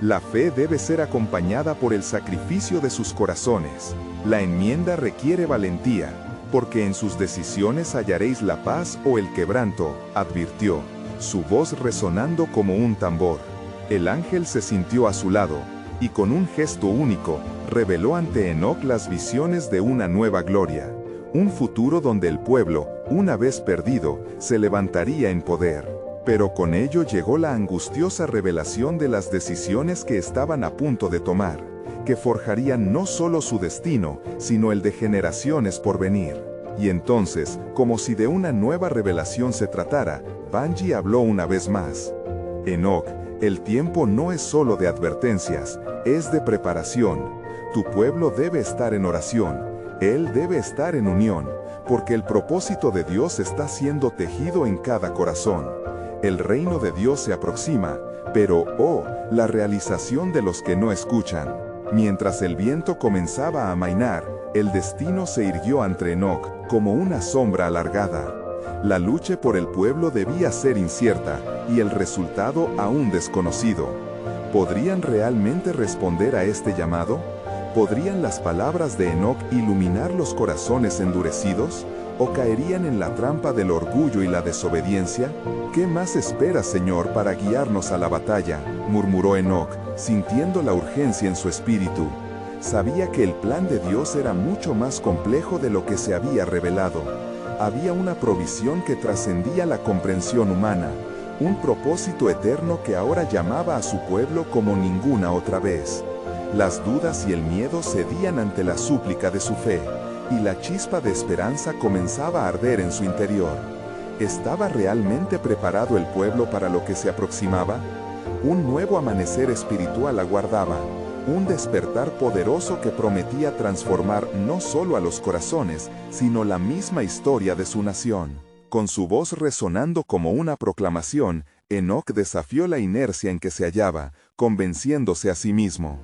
[SPEAKER 1] La fe debe ser acompañada por el sacrificio de sus corazones. La enmienda requiere valentía, porque en sus decisiones hallaréis la paz o el quebranto», advirtió, su voz resonando como un tambor. El ángel se sintió a su lado, y con un gesto único, reveló ante Enoc las visiones de una nueva gloria, un futuro donde el pueblo, una vez perdido, se levantaría en poder. Pero con ello llegó la angustiosa revelación de las decisiones que estaban a punto de tomar. que forjarían no solo su destino, sino el de generaciones por venir. Y entonces, como si de una nueva revelación se tratara, Banji habló una vez más. Enoc, el tiempo no es solo de advertencias, es de preparación. Tu pueblo debe estar en oración, él debe estar en unión, porque el propósito de Dios está siendo tejido en cada corazón. El reino de Dios se aproxima, pero, la realización de los que no escuchan. Mientras el viento comenzaba a amainar, el destino se irguió ante Enoc como una sombra alargada. La lucha por el pueblo debía ser incierta, y el resultado aún desconocido. ¿Podrían realmente responder a este llamado? ¿Podrían las palabras de Enoc iluminar los corazones endurecidos? ¿O caerían en la trampa del orgullo y la desobediencia? ¿Qué más esperas, Señor, para guiarnos a la batalla?, murmuró Enoc, sintiendo la urgencia en su espíritu. Sabía que el plan de Dios era mucho más complejo de lo que se había revelado. Había una provisión que trascendía la comprensión humana, un propósito eterno que ahora llamaba a su pueblo como ninguna otra vez. Las dudas y el miedo cedían ante la súplica de su fe, y la chispa de esperanza comenzaba a arder en su interior. ¿Estaba realmente preparado el pueblo para lo que se aproximaba? Un nuevo amanecer espiritual aguardaba, un despertar poderoso que prometía transformar no solo a los corazones, sino la misma historia de su nación. Con su voz resonando como una proclamación, Enoc desafió la inercia en que se hallaba, convenciéndose a sí mismo.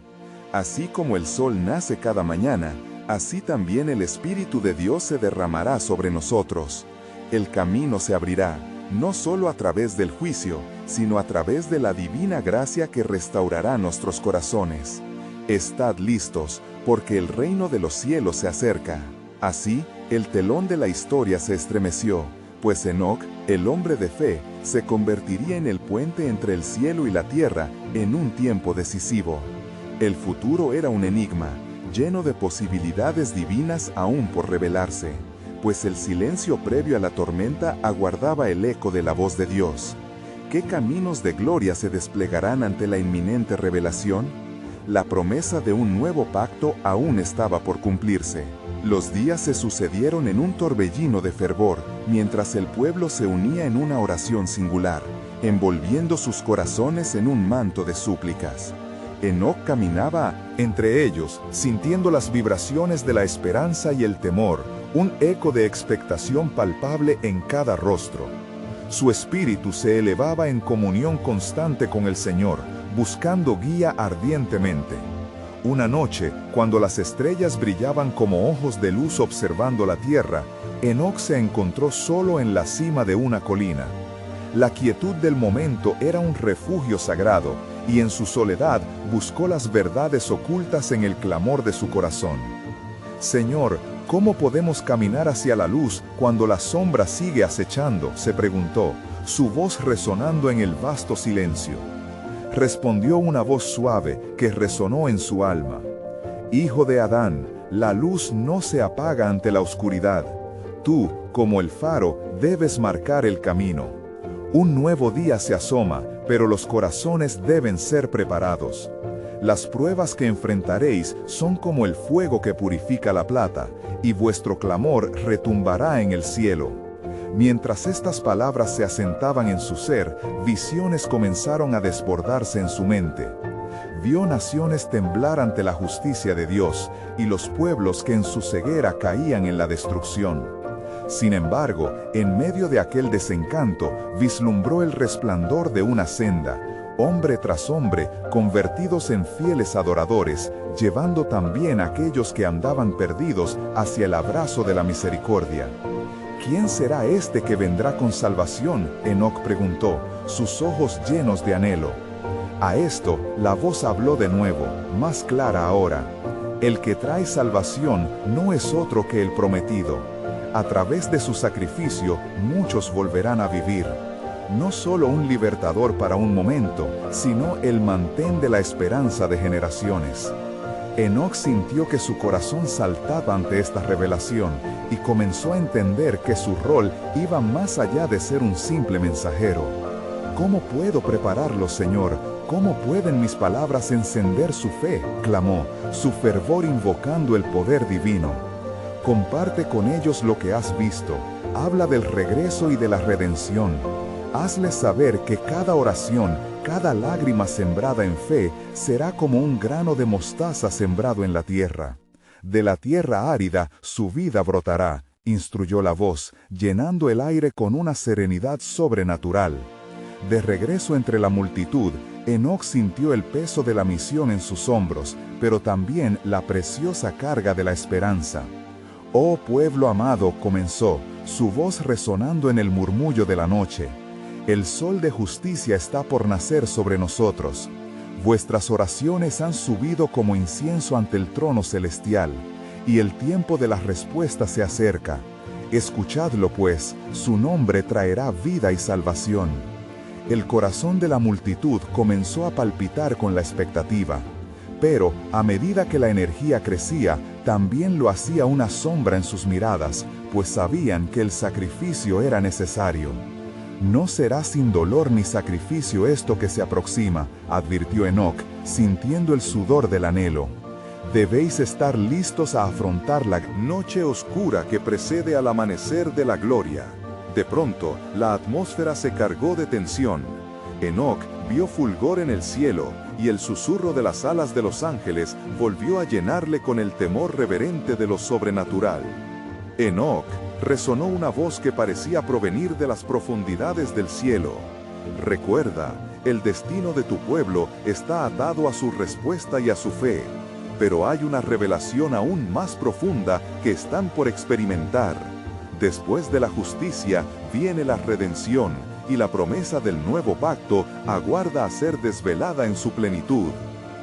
[SPEAKER 1] Así como el sol nace cada mañana, así también el Espíritu de Dios se derramará sobre nosotros. El camino se abrirá, no solo a través del juicio, sino a través de la divina gracia que restaurará nuestros corazones. Estad listos, porque el reino de los cielos se acerca. Así, el telón de la historia se estremeció, pues Enoc, el hombre de fe, se convertiría en el puente entre el cielo y la tierra en un tiempo decisivo. El futuro era un enigma, lleno de posibilidades divinas aún por revelarse, pues el silencio previo a la tormenta aguardaba el eco de la voz de Dios. ¿Qué caminos de gloria se desplegarán ante la inminente revelación? La promesa de un nuevo pacto aún estaba por cumplirse. Los días se sucedieron en un torbellino de fervor, mientras el pueblo se unía en una oración singular, envolviendo sus corazones en un manto de súplicas. Enoc caminaba entre ellos, sintiendo las vibraciones de la esperanza y el temor, un eco de expectación palpable en cada rostro. Su espíritu se elevaba en comunión constante con el Señor, buscando guía ardientemente. Una noche, cuando las estrellas brillaban como ojos de luz observando la tierra, Enoc se encontró solo en la cima de una colina. La quietud del momento era un refugio sagrado, y en su soledad buscó las verdades ocultas en el clamor de su corazón. Señor, ¿cómo podemos caminar hacia la luz cuando la sombra sigue acechando?, se preguntó, su voz resonando en el vasto silencio. Respondió una voz suave que resonó en su alma. Hijo de Adán, la luz no se apaga ante la oscuridad. Tú, como el faro, debes marcar el camino. Un nuevo día se asoma, pero los corazones deben ser preparados. Las pruebas que enfrentaréis son como el fuego que purifica la plata, y vuestro clamor retumbará en el cielo. Mientras estas palabras se asentaban en su ser, visiones comenzaron a desbordarse en su mente. Vio naciones temblar ante la justicia de Dios, y los pueblos que en su ceguera caían en la destrucción. Sin embargo, en medio de aquel desencanto, vislumbró el resplandor de una senda, hombre tras hombre, convertidos en fieles adoradores, llevando también a aquellos que andaban perdidos hacia el abrazo de la misericordia. ¿Quién será este que vendrá con salvación?, Enoc preguntó, sus ojos llenos de anhelo. A esto, la voz habló de nuevo, más clara ahora. El que trae salvación no es otro que el prometido. A través de su sacrificio, muchos volverán a vivir. No solo un libertador para un momento, sino el mantén de la esperanza de generaciones. Enoc sintió que su corazón saltaba ante esta revelación y comenzó a entender que su rol iba más allá de ser un simple mensajero.
[SPEAKER 2] ¿Cómo puedo prepararlos, Señor? ¿Cómo pueden mis palabras encender su fe? Clamó, su fervor invocando el poder divino. Comparte con ellos lo que has visto. Habla del regreso y de la redención. Hazles saber que cada oración, cada lágrima sembrada en fe, será como un grano de mostaza sembrado en la tierra. De la tierra árida su vida brotará, instruyó la voz, llenando el aire con una serenidad sobrenatural. De regreso entre la multitud, Enoc sintió el peso de la misión en sus hombros, pero también la preciosa carga de la esperanza. «Oh pueblo amado», comenzó, su voz resonando en el murmullo de la noche. «El sol de justicia está por nacer sobre nosotros. Vuestras oraciones han subido como incienso ante el trono celestial, y el tiempo de la respuesta se acerca. Escuchadlo pues, su nombre traerá vida y salvación». El corazón de la multitud comenzó a palpitar con la expectativa. Pero, a medida que la energía crecía, también lo hacía una sombra en sus miradas, pues sabían que el sacrificio era necesario. «No será sin dolor ni sacrificio esto que se aproxima», advirtió Enoc, sintiendo el sudor del anhelo. «Debéis estar listos a afrontar la noche oscura que precede al amanecer de la gloria». De pronto, la atmósfera se cargó de tensión. Enoc vio fulgor en el cielo, y el susurro de las alas de los ángeles volvió a llenarle con el temor reverente de lo sobrenatural. «Enoc», resonó una voz que parecía provenir de las profundidades del cielo. «Recuerda, el destino de tu pueblo está atado a su respuesta y a su fe, pero hay una revelación aún más profunda que están por experimentar. Después de la justicia viene la redención, y la promesa del nuevo pacto aguarda a ser desvelada en su plenitud».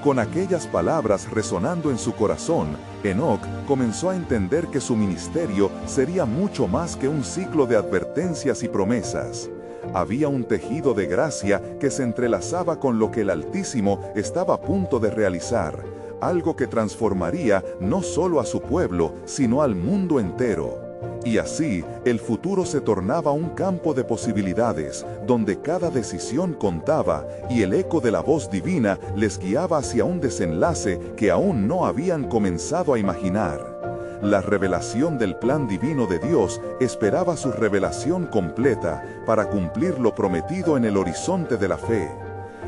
[SPEAKER 2] Con aquellas palabras resonando en su corazón, Enoc comenzó a entender que su ministerio sería mucho más que un ciclo de advertencias y promesas. Había un tejido de gracia que se entrelazaba con lo que el Altísimo estaba a punto de realizar, algo que transformaría no solo a su pueblo, sino al mundo entero. Y así, el futuro se tornaba un campo de posibilidades, donde cada decisión contaba, y el eco de la voz divina les guiaba hacia un desenlace que aún no habían comenzado a imaginar. La revelación del plan divino de Dios esperaba su revelación completa para cumplir lo prometido en el horizonte de la fe.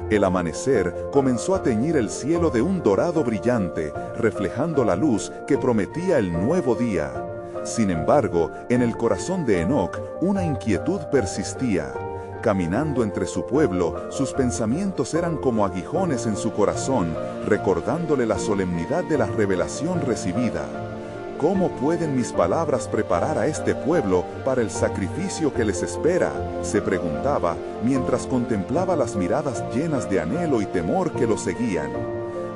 [SPEAKER 2] El amanecer comenzó a teñir el cielo de un dorado brillante, reflejando la luz que prometía el nuevo día. Sin embargo, en el corazón de Enoc, una inquietud persistía. Caminando entre su pueblo, sus pensamientos eran como aguijones en su corazón, recordándole la solemnidad de la revelación recibida. «¿Cómo pueden mis palabras preparar a este pueblo para el sacrificio que les espera?», se preguntaba, mientras contemplaba las miradas llenas de anhelo y temor que lo seguían.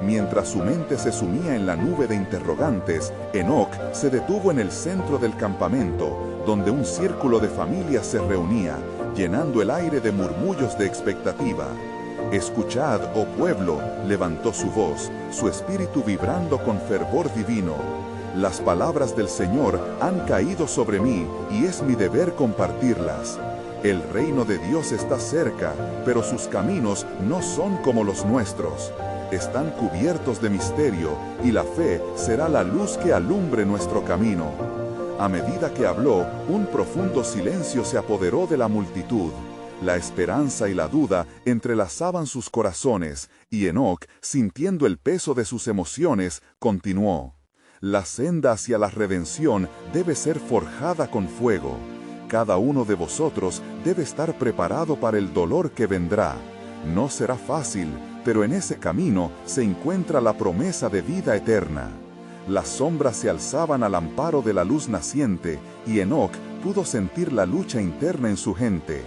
[SPEAKER 2] Mientras su mente se sumía en la nube de interrogantes, Enoc se detuvo en el centro del campamento, donde un círculo de familias se reunía, llenando el aire de murmullos de expectativa. «Escuchad, oh pueblo», levantó su voz, su espíritu vibrando con fervor divino. «Las palabras del Señor han caído sobre mí, y es mi deber compartirlas. El reino de Dios está cerca, pero sus caminos no son como los nuestros. Están cubiertos de misterio, y la fe será la luz que alumbre nuestro camino». A medida que habló, un profundo silencio se apoderó de la multitud. La esperanza y la duda entrelazaban sus corazones, y Enoc, sintiendo el peso de sus emociones, continuó. «La senda hacia la redención debe ser forjada con fuego. Cada uno de vosotros debe estar preparado para el dolor que vendrá. No será fácil, pero en ese camino se encuentra la promesa de vida eterna». Las sombras se alzaban al amparo de la luz naciente, y Enoc pudo sentir la lucha interna en su gente.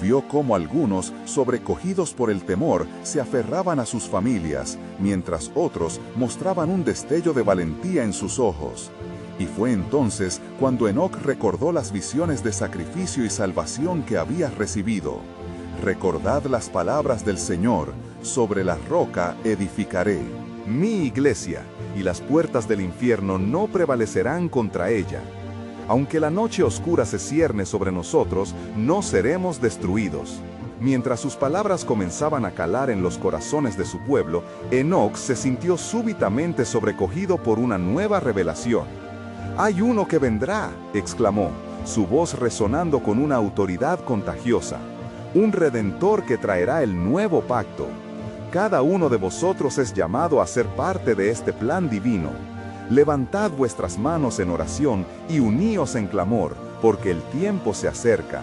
[SPEAKER 2] Vio cómo algunos, sobrecogidos por el temor, se aferraban a sus familias, mientras otros mostraban un destello de valentía en sus ojos. Y fue entonces cuando Enoc recordó las visiones de sacrificio y salvación que había recibido. «Recordad las palabras del Señor, sobre la roca edificaré mi iglesia, y las puertas del infierno no prevalecerán contra ella. Aunque la noche oscura se cierne sobre nosotros, no seremos destruidos.
[SPEAKER 1] Mientras sus palabras comenzaban a calar en los corazones de su pueblo, Enoc se sintió súbitamente sobrecogido por una nueva revelación. «¡Hay uno que vendrá!», exclamó, su voz resonando con una autoridad contagiosa. «Un redentor que traerá el nuevo pacto. Cada uno de vosotros es llamado a ser parte de este plan divino. Levantad vuestras manos en oración y uníos en clamor, porque el tiempo se acerca».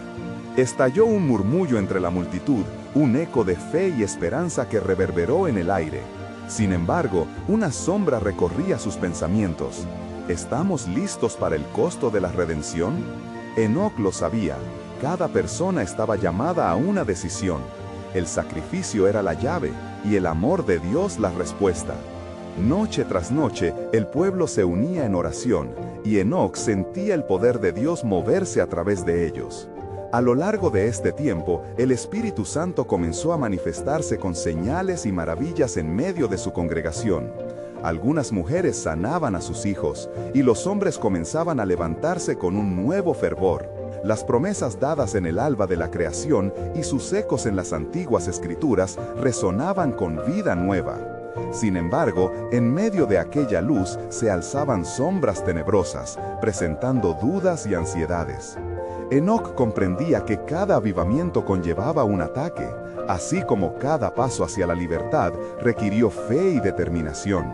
[SPEAKER 1] Estalló un murmullo entre la multitud, un eco de fe y esperanza que reverberó en el aire. Sin embargo, una sombra recorría sus pensamientos. ¿Estamos listos para el costo de la redención? Enoc lo sabía. Cada persona estaba llamada a una decisión. El sacrificio era la llave y el amor de Dios la respuesta. Noche tras noche, el pueblo se unía en oración, y Enoc sentía el poder de Dios moverse a través de ellos. A lo largo de este tiempo, el Espíritu Santo comenzó a manifestarse con señales y maravillas en medio de su congregación. Algunas mujeres sanaban a sus hijos, y los hombres comenzaban a levantarse con un nuevo fervor. Las promesas dadas en el alba de la creación y sus ecos en las antiguas escrituras resonaban con vida nueva. Sin embargo, en medio de aquella luz se alzaban sombras tenebrosas, presentando dudas y ansiedades. Enoc comprendía que cada avivamiento conllevaba un ataque, así como cada paso hacia la libertad requirió fe y determinación.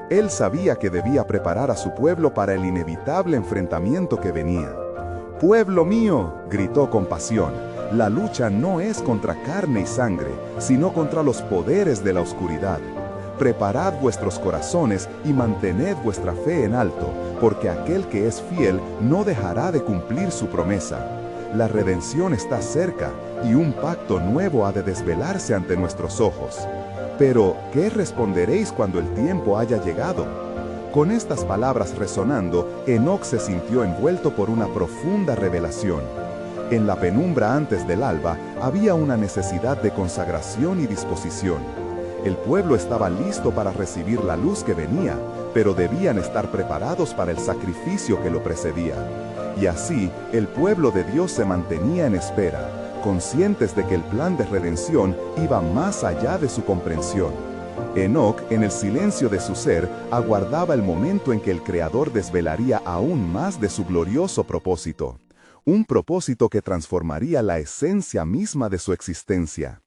[SPEAKER 1] Él sabía que debía preparar a su pueblo para el inevitable enfrentamiento que venía. «¡Pueblo mío!», gritó con pasión, «la lucha no es contra carne y sangre, sino contra los poderes de la oscuridad. Preparad vuestros corazones y mantened vuestra fe en alto, porque aquel que es fiel no dejará de cumplir su promesa. La redención está cerca, y un pacto nuevo ha de desvelarse ante nuestros ojos. Pero, ¿qué responderéis cuando el tiempo haya llegado?». Con estas palabras resonando, Enoc se sintió envuelto por una profunda revelación. En la penumbra antes del alba había una necesidad de consagración y disposición. El pueblo estaba listo para recibir la luz que venía, pero debían estar preparados para el sacrificio que lo precedía. Y así, el pueblo de Dios se mantenía en espera, conscientes de que el plan de redención iba más allá de su comprensión. Enoc, en el silencio de su ser, aguardaba el momento en que el Creador desvelaría aún más de su glorioso propósito. Un propósito que transformaría la esencia misma de su existencia.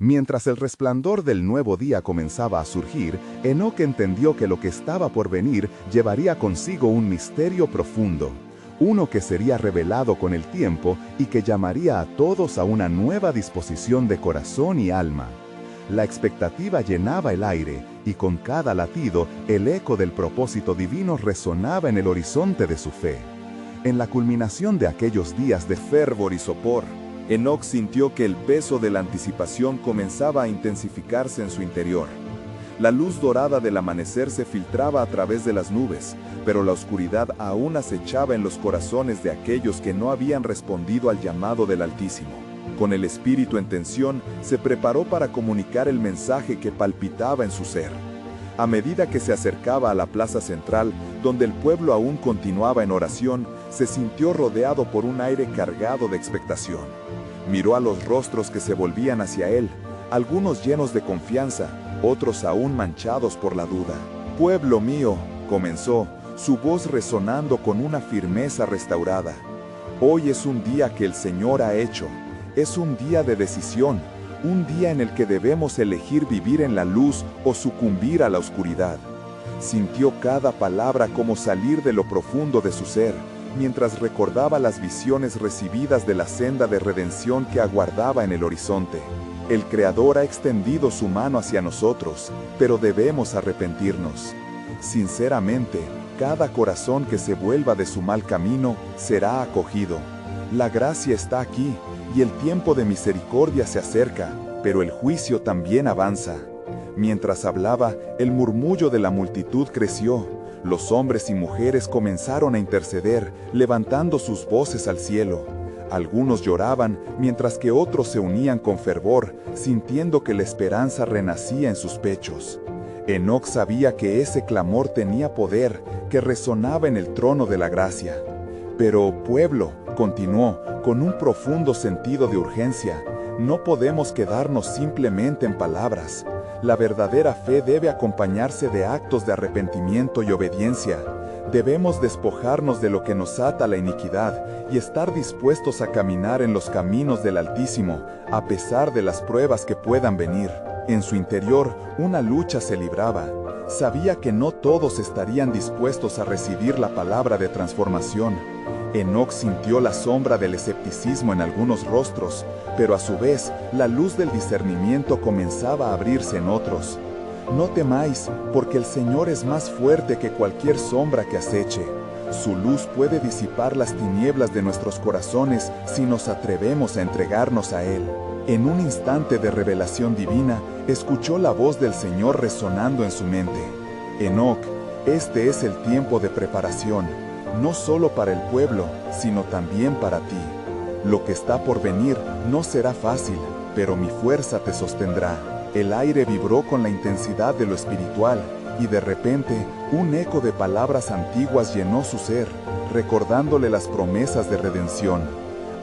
[SPEAKER 1] Mientras el resplandor del nuevo día comenzaba a surgir, Enoc entendió que lo que estaba por venir llevaría consigo un misterio profundo, uno que sería revelado con el tiempo y que llamaría a todos a una nueva disposición de corazón y alma. La expectativa llenaba el aire, y con cada latido, el eco del propósito divino resonaba en el horizonte de su fe. En la culminación de aquellos días de fervor y sopor, Enoc sintió que el peso de la anticipación comenzaba a intensificarse en su interior. La luz dorada del amanecer se filtraba a través de las nubes, pero la oscuridad aún acechaba en los corazones de aquellos que no habían respondido al llamado del Altísimo. Con el espíritu en tensión, se preparó para comunicar el mensaje que palpitaba en su ser. A medida que se acercaba a la plaza central, donde el pueblo aún continuaba en oración, se sintió rodeado por un aire cargado de expectación. Miró a los rostros que se volvían hacia él, algunos llenos de confianza, otros aún manchados por la duda. «Pueblo mío», comenzó, su voz resonando con una firmeza restaurada. «Hoy es un día que el Señor ha hecho. Es un día de decisión, un día en el que debemos elegir vivir en la luz o sucumbir a la oscuridad». Sintió cada palabra como salir de lo profundo de su ser, mientras recordaba las visiones recibidas de la senda de redención que aguardaba en el horizonte. El Creador ha extendido su mano hacia nosotros, pero debemos arrepentirnos. Sinceramente, cada corazón que se vuelva de su mal camino será acogido. La gracia está aquí, y el tiempo de misericordia se acerca, pero el juicio también avanza. Mientras hablaba, el murmullo de la multitud creció. Los hombres y mujeres comenzaron a interceder, levantando sus voces al cielo. Algunos lloraban, mientras que otros se unían con fervor, sintiendo que la esperanza renacía en sus pechos. Enoc sabía que ese clamor tenía poder, que resonaba en el trono de la gracia. «Pero, pueblo», continuó, con un profundo sentido de urgencia,
[SPEAKER 2] No podemos quedarnos simplemente en palabras. La verdadera fe debe acompañarse de actos de arrepentimiento y obediencia. Debemos despojarnos de lo que nos ata a la iniquidad y estar dispuestos a caminar en los caminos del Altísimo, a pesar de las pruebas que puedan venir. En su interior, una lucha se libraba. Sabía que no todos estarían dispuestos a recibir la palabra de transformación. Enoc sintió la sombra del escepticismo en algunos rostros, pero a su vez, la luz del discernimiento comenzaba a abrirse en otros. No temáis, porque el Señor es más fuerte que cualquier sombra que aceche. Su luz puede disipar las tinieblas de nuestros corazones si nos atrevemos a entregarnos a Él. En un instante de revelación divina, escuchó la voz del Señor resonando en su mente. Enoc, este es el tiempo de preparación, no solo para el pueblo, sino también para ti. Lo que está por venir no será fácil, pero mi fuerza te sostendrá. El aire vibró con la intensidad de lo espiritual, y de repente, un eco de palabras antiguas llenó su ser, recordándole las promesas de redención.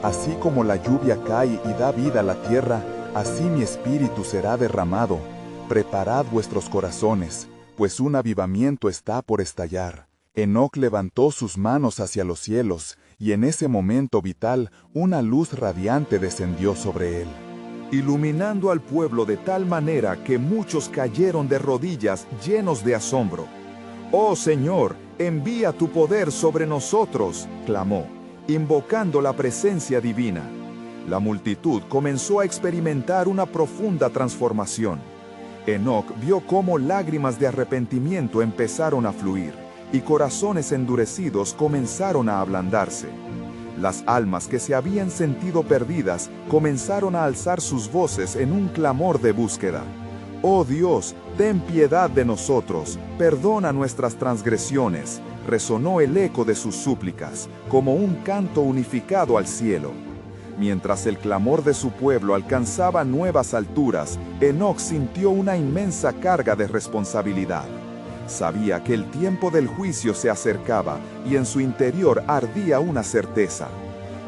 [SPEAKER 2] Así como la lluvia cae y da vida a la tierra, así mi espíritu será derramado. Preparad vuestros corazones, pues un avivamiento está por estallar. Enoc levantó sus manos hacia los cielos, y en ese momento vital, una luz radiante descendió sobre él,
[SPEAKER 3] iluminando al pueblo de tal manera que muchos cayeron de rodillas llenos de asombro. «Oh Señor, envía tu poder sobre nosotros», clamó, invocando la presencia divina. La multitud comenzó a experimentar una profunda transformación. Enoc vio cómo lágrimas de arrepentimiento empezaron a fluir, y corazones endurecidos comenzaron a ablandarse. Las almas que se habían sentido perdidas comenzaron a alzar sus voces en un clamor de búsqueda. «Oh Dios, ten piedad de nosotros, perdona nuestras transgresiones», resonó el eco de sus súplicas, como un canto unificado al cielo. Mientras el clamor de su pueblo alcanzaba nuevas alturas, Enoc sintió una inmensa carga de responsabilidad. Sabía que el tiempo del juicio se acercaba y en su interior ardía una certeza.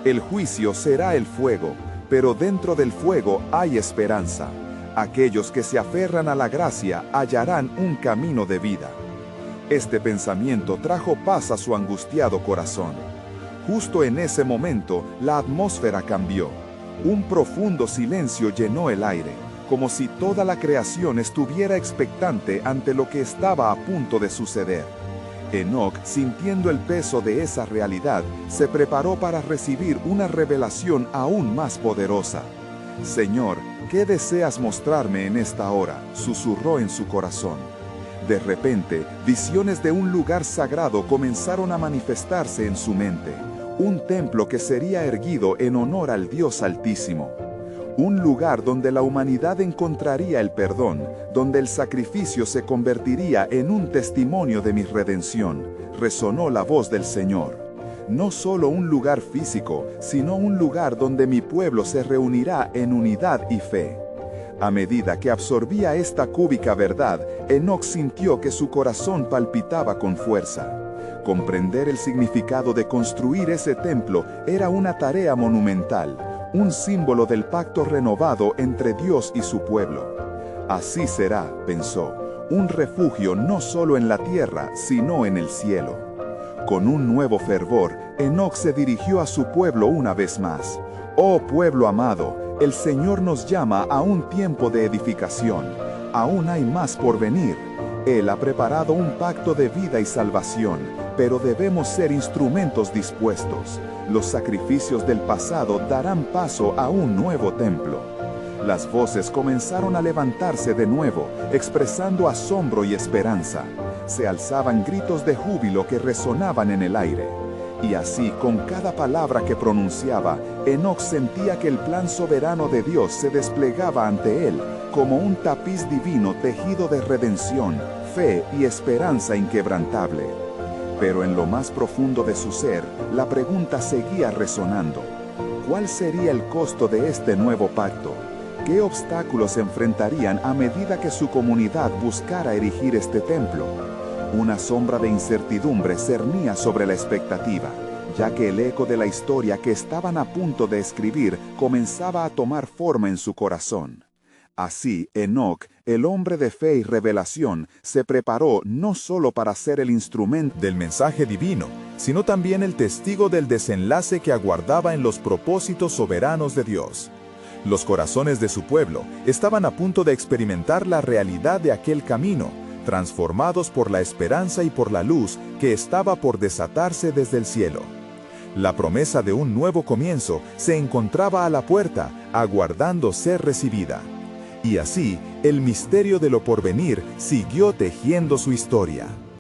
[SPEAKER 3] El juicio será el fuego, pero dentro del fuego hay esperanza. Aquellos que se aferran a la gracia hallarán un camino de vida. Este pensamiento trajo paz a su angustiado corazón. Justo en ese momento, la atmósfera cambió. Un profundo silencio llenó el aire, como si toda la creación estuviera expectante ante lo que estaba a punto de suceder. Enoc, sintiendo el peso de esa realidad, se preparó para recibir una revelación aún más poderosa. «Señor, ¿qué deseas mostrarme en esta hora?», susurró en su corazón. De repente, visiones de un lugar sagrado comenzaron a manifestarse en su mente. Un templo que sería erguido en honor al Dios Altísimo. Un lugar donde la humanidad encontraría el perdón, donde el sacrificio se convertiría en un testimonio de mi redención, resonó la voz del Señor. No solo un lugar físico, sino un lugar donde mi pueblo se reunirá en unidad y fe. A medida que absorbía esta cúbica verdad, Enoc sintió que su corazón palpitaba con fuerza. Comprender el significado de construir ese templo era una tarea monumental, un símbolo del pacto renovado entre Dios y su pueblo. Así será, pensó, un refugio no solo en la tierra, sino en el cielo. Con un nuevo fervor, Enoc se dirigió a su pueblo una vez más. «Oh pueblo amado, el Señor nos llama a un tiempo de edificación. Aún hay más por venir. Él ha preparado un pacto de vida y salvación, pero debemos ser instrumentos dispuestos. Los sacrificios del pasado darán paso a un nuevo templo». Las voces comenzaron a levantarse de nuevo, expresando asombro y esperanza. Se alzaban gritos de júbilo que resonaban en el aire. Y así, con cada palabra que pronunciaba, Enoc sentía que el plan soberano de Dios se desplegaba ante él, como un tapiz divino tejido de redención, fe y esperanza inquebrantable. Pero en lo más profundo de su ser, la pregunta seguía resonando. ¿Cuál sería el costo de este nuevo pacto? ¿Qué obstáculos se enfrentarían a medida que su comunidad buscara erigir este templo? Una sombra de incertidumbre cernía sobre la expectativa, ya que el eco de la historia que estaban a punto de escribir comenzaba a tomar forma en su corazón. Así, Enoc, el hombre de fe y revelación, se preparó no solo para ser el instrumento
[SPEAKER 2] del mensaje divino, sino también el testigo del desenlace que aguardaba en los propósitos soberanos de Dios. Los corazones de su pueblo estaban a punto de experimentar la realidad de aquel camino, transformados por la esperanza y por la luz que estaba por desatarse desde el cielo. La promesa de un nuevo comienzo se encontraba a la puerta, aguardando ser recibida. Y así, el misterio de lo porvenir siguió tejiendo su historia.